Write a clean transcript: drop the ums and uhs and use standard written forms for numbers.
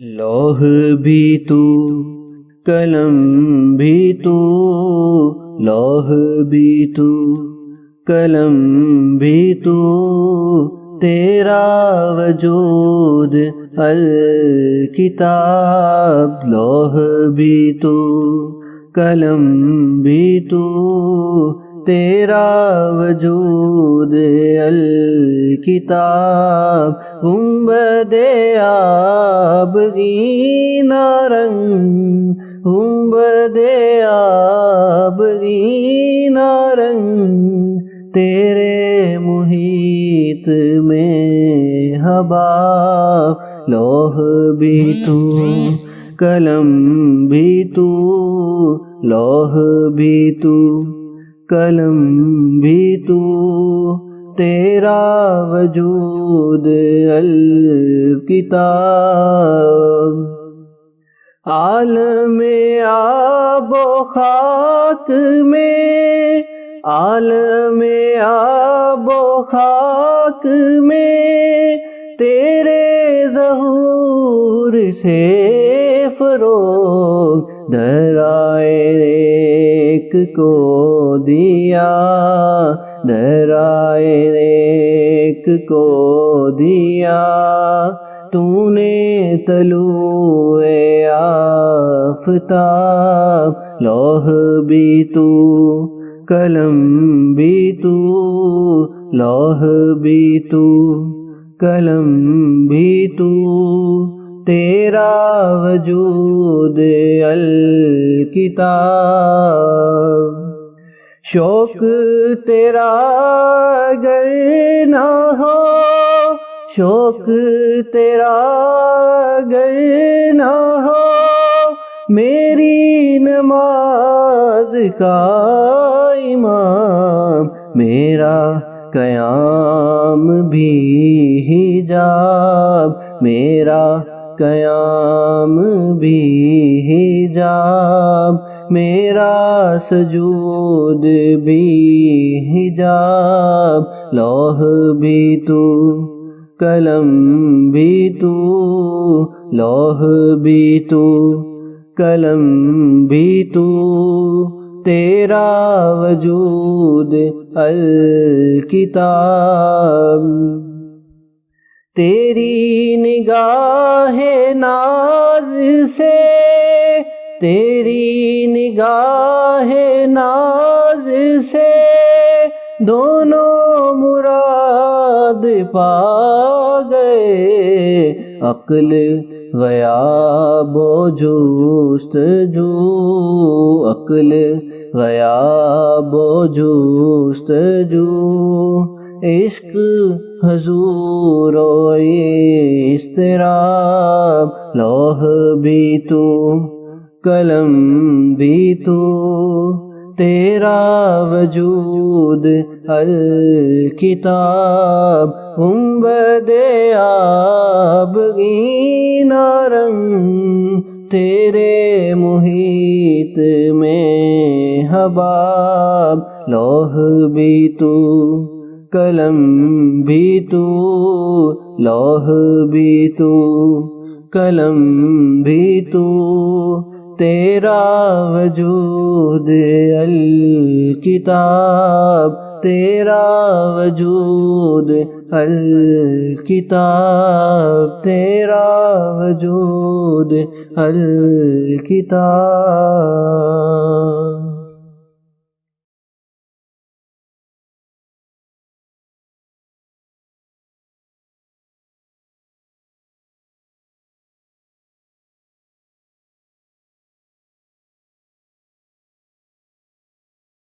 لوح بھی تو قلم بھی تو، لوح بھی تو قلم بھی تو، تیرا وجود الکتاب. لوح بھی تو قلم بھی تو، تیرا وجود الکتاب. گنبد آبگینہ رنگ، گنبد آبگینہ رنگ، تیرے محیط میں حباب. لوح بھی تو قلم بھی تو، لوح بھی تو قلم بھی تو، تیرا وجود الکتاب. عالم آب و خاک میں، عالم آب و خاک میں، تیرے ظہور سے فروغ دھرائے ایک کو دیا، دھرائے ایک کو دیا. تو نے طلوع آفتاب. لوح بھی تو قلم بھی تو، لوح بھی تو قلم بھی تو، تیرا وجود الکتاب. شوق تیرا گر نہ ہو، شوق تیرا گر نہ ہو، میری نماز کا امام. میرا قیام بھی حجاب، میرا قیام بھی حجاب، میرا سجود بھی حجاب. لوح بھی تو قلم بھی تو، لوح بھی تو قلم بھی تو، تیرا وجود الکتاب. تیری نگاہ ناز سے، تیری نگاہ ناز سے، دونوں مراد پا گئے. عقل غیاب و جستجو، عقل غیاب و جستجو، عشق حضور و اضطراب. لوح بھی تو قلم بھی تو، تیرا وجود الکتاب. گنبد آبگینہ رنگ، تیرے محیط میں حباب. لوح بھی تو قلم بھی تو، لوح بھی تو قلم بھی تو، تیرا وجود الکتاب. تیرا وجود الکتاب، تیرا وجود الکتاب.